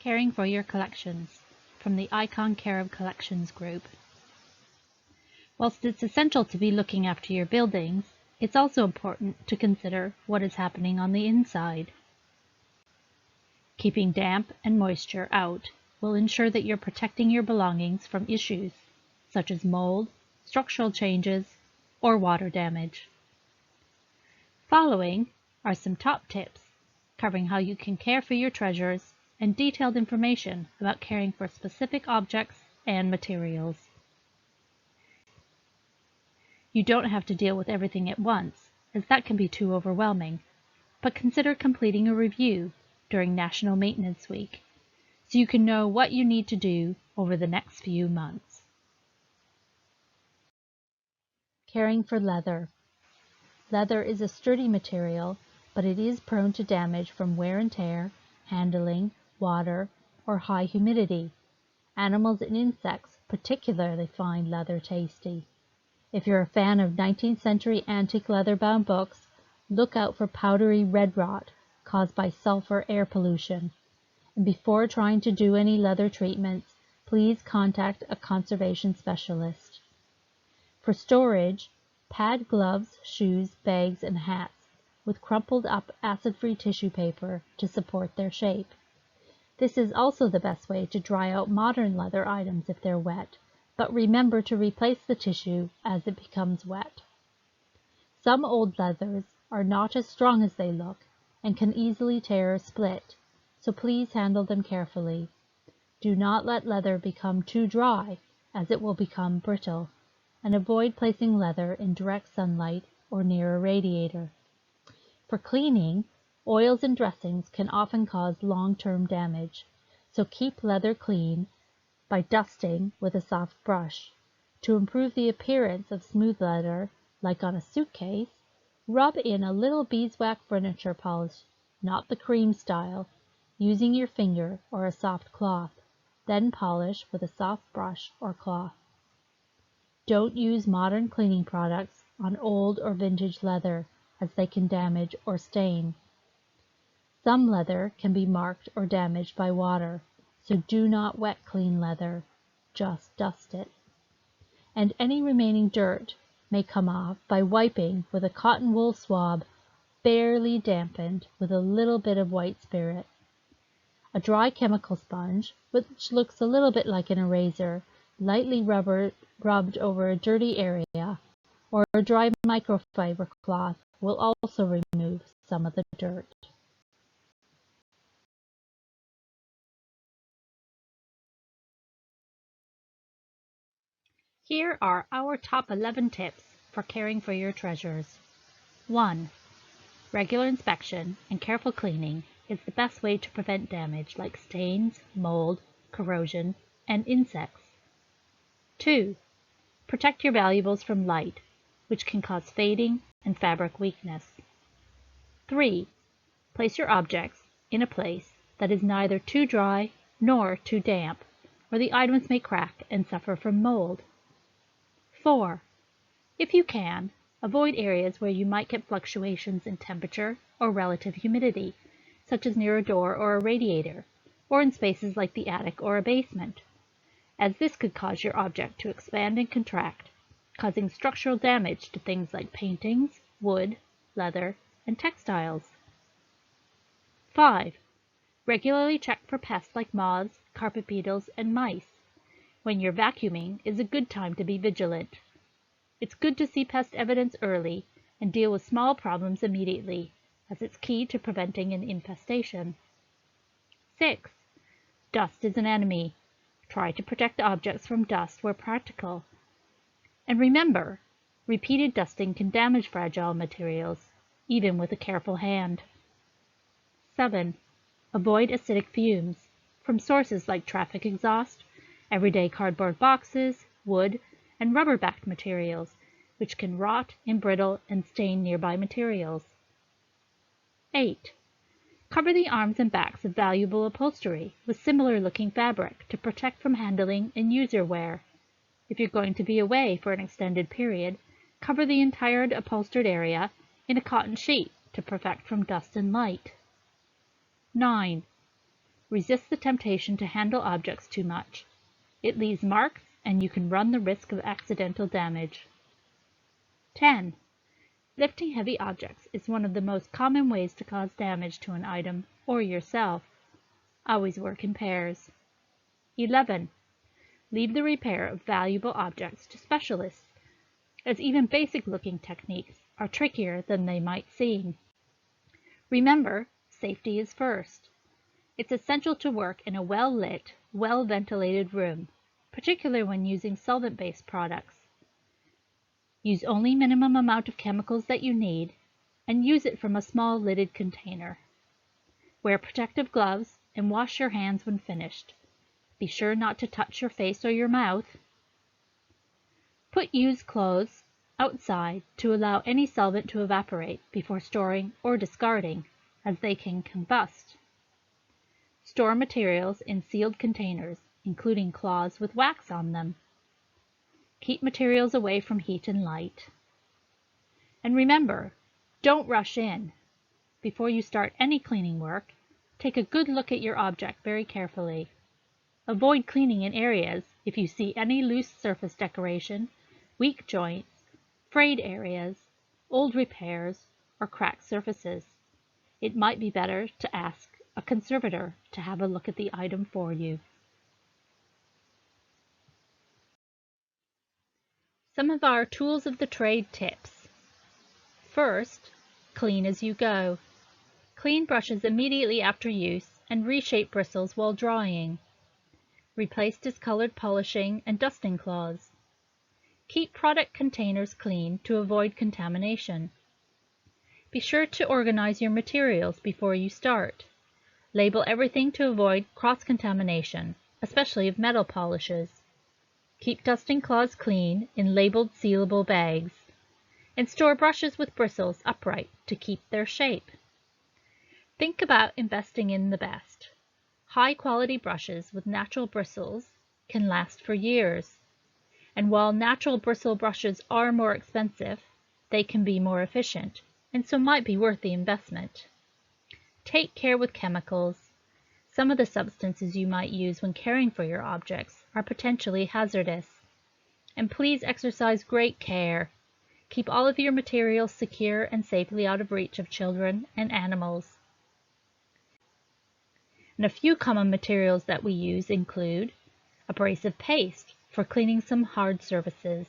Caring for your collections, from the Icon Care of Collections group. Whilst it's essential to be looking after your buildings, it's also important to consider what is happening on the inside. Keeping damp and moisture out will ensure that you're protecting your belongings from issues such as mold, structural changes, or water damage. Following are some top tips covering how you can care for your treasures and detailed information about caring for specific objects and materials. You don't have to deal with everything at once, as that can be too overwhelming, but consider completing a review during National Maintenance Week so you can know what you need to do over the next few months. Caring for leather. Leather is a sturdy material, but it is prone to damage from wear and tear, handling, water, or high humidity. Animals and insects particularly find leather tasty. If you're a fan of 19th century antique leather-bound books, look out for powdery red rot caused by sulfur air pollution. And before trying to do any leather treatments, please contact a conservation specialist. For storage, pad gloves, shoes, bags, and hats with crumpled up acid-free tissue paper to support their shape. This is also the best way to dry out modern leather items if they're wet, but remember to replace the tissue as it becomes wet. Some old leathers are not as strong as they look and can easily tear or split, so please handle them carefully. Do not let leather become too dry, as it will become brittle, and avoid placing leather in direct sunlight or near a radiator. For cleaning, oils and dressings can often cause long-term damage, so keep leather clean by dusting with a soft brush. To improve the appearance of smooth leather, like on a suitcase, rub in a little beeswax furniture polish, not the cream style, using your finger or a soft cloth, then polish with a soft brush or cloth. Don't use modern cleaning products on old or vintage leather, as they can damage or stain. Some leather can be marked or damaged by water, so do not wet clean leather, just dust it. And any remaining dirt may come off by wiping with a cotton wool swab barely dampened with a little bit of white spirit. A dry chemical sponge, which looks a little bit like an eraser, lightly rubbed over a dirty area, or a dry microfiber cloth will also remove some of the dirt. Here are our top 11 tips for caring for your treasures. 1. Regular inspection and careful cleaning is the best way to prevent damage like stains, mold, corrosion, and insects. 2. Protect your valuables from light, which can cause fading and fabric weakness. 3. Place your objects in a place that is neither too dry nor too damp, or the items may crack and suffer from mold. 4. If you can, avoid areas where you might get fluctuations in temperature or relative humidity, such as near a door or a radiator, or in spaces like the attic or a basement, as this could cause your object to expand and contract, causing structural damage to things like paintings, wood, leather, and textiles. 5. Regularly check for pests like moths, carpet beetles, and mice. When you're vacuuming is a good time to be vigilant. It's good to see pest evidence early and deal with small problems immediately, as it's key to preventing an infestation. 6. Dust is an enemy. Try to protect objects from dust where practical. And remember, repeated dusting can damage fragile materials, even with a careful hand. 7. Avoid acidic fumes from sources like traffic exhaust, everyday cardboard boxes, wood, and rubber-backed materials, which can rot, embrittle, and stain nearby materials. 8. Cover the arms and backs of valuable upholstery with similar-looking fabric to protect from handling and user wear. If you're going to be away for an extended period, cover the entire upholstered area in a cotton sheet to protect from dust and light. 9. Resist the temptation to handle objects too much. It leaves marks and you can run the risk of accidental damage. 10. Lifting heavy objects is one of the most common ways to cause damage to an item or yourself. Always work in pairs. 11. Leave the repair of valuable objects to specialists, as even basic-looking techniques are trickier than they might seem. Remember, safety is first. It's essential to work in a well-lit, well-ventilated room, particularly when using solvent-based products. Use only minimum amount of chemicals that you need, and use it from a small lidded container. Wear protective gloves and wash your hands when finished. Be sure not to touch your face or your mouth. Put used clothes outside to allow any solvent to evaporate before storing or discarding, as they can combust. Store materials in sealed containers, including cloths with wax on them. Keep materials away from heat and light. And remember, don't rush in. Before you start any cleaning work, take a good look at your object very carefully. Avoid cleaning in areas if you see any loose surface decoration, weak joints, frayed areas, old repairs, or cracked surfaces. It might be better to ask a conservator to have a look at the item for you. Some of our tools of the trade tips. First, clean as you go. Clean brushes immediately after use and reshape bristles while drying. Replace discolored polishing and dusting cloths. Keep product containers clean to avoid contamination. Be sure to organize your materials before you start. Label everything to avoid cross-contamination, especially of metal polishes. Keep dusting cloths clean in labeled sealable bags. And store brushes with bristles upright to keep their shape. Think about investing in the best. High-quality brushes with natural bristles can last for years. And while natural bristle brushes are more expensive, they can be more efficient, and so might be worth the investment. Take care with chemicals. Some of the substances you might use when caring for your objects are potentially hazardous. And please exercise great care. Keep all of your materials secure and safely out of reach of children and animals. And a few common materials that we use include abrasive paste for cleaning some hard surfaces.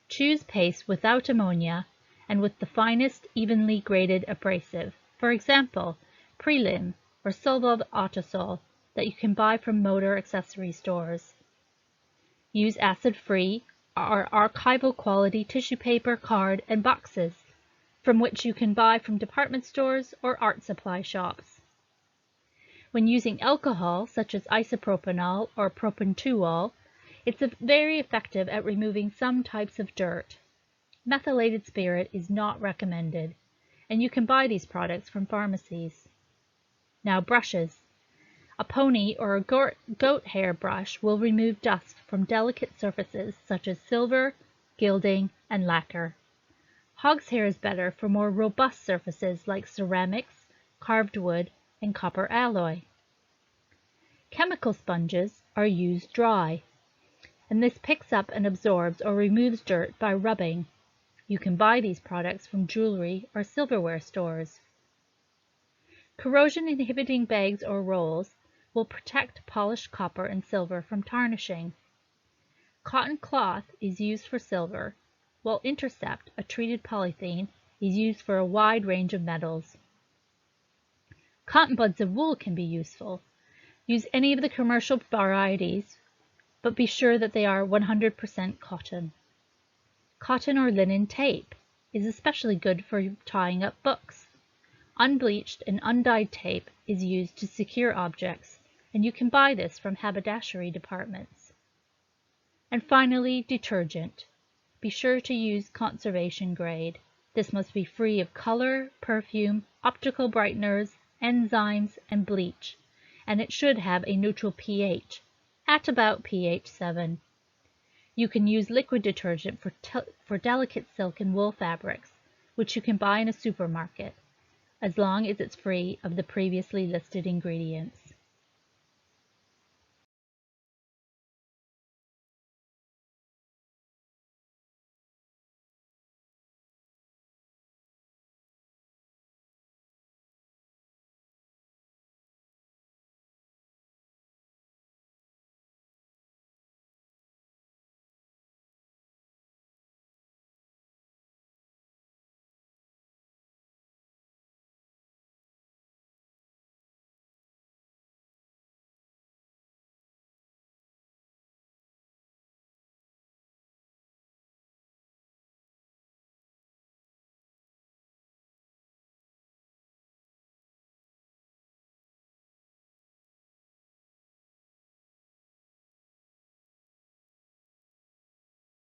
Choose paste without ammonia and with the finest evenly graded abrasive, for example, Prelim or Solvol Autosol that you can buy from motor accessory stores. Use acid-free or archival quality tissue paper, card, and boxes, from which you can buy from department stores or art supply shops. When using alcohol, such as isopropanol or propantuol, it's very effective at removing some types of dirt. Methylated spirit is not recommended, and you can buy these products from pharmacies. Now brushes. A pony or a goat hair brush will remove dust from delicate surfaces such as silver, gilding, and lacquer. Hog's hair is better for more robust surfaces like ceramics, carved wood, and copper alloy. Chemical sponges are used dry, and this picks up and absorbs or removes dirt by rubbing. You can buy these products from jewelry or silverware stores. Corrosion-inhibiting bags or rolls will protect polished copper and silver from tarnishing. Cotton cloth is used for silver, while Intercept, a treated polythene, is used for a wide range of metals. Cotton buds of wool can be useful. Use any of the commercial varieties, but be sure that they are 100% cotton. Cotton or linen tape is especially good for tying up books. Unbleached and undyed tape is used to secure objects, and you can buy this from haberdashery departments. And finally, detergent. Be sure to use conservation grade. This must be free of color, perfume, optical brighteners, enzymes, and bleach, and it should have a neutral pH, at about pH 7. You can use liquid detergent for delicate silk and wool fabrics, which you can buy in a supermarket, as long as it's free of the previously listed ingredients.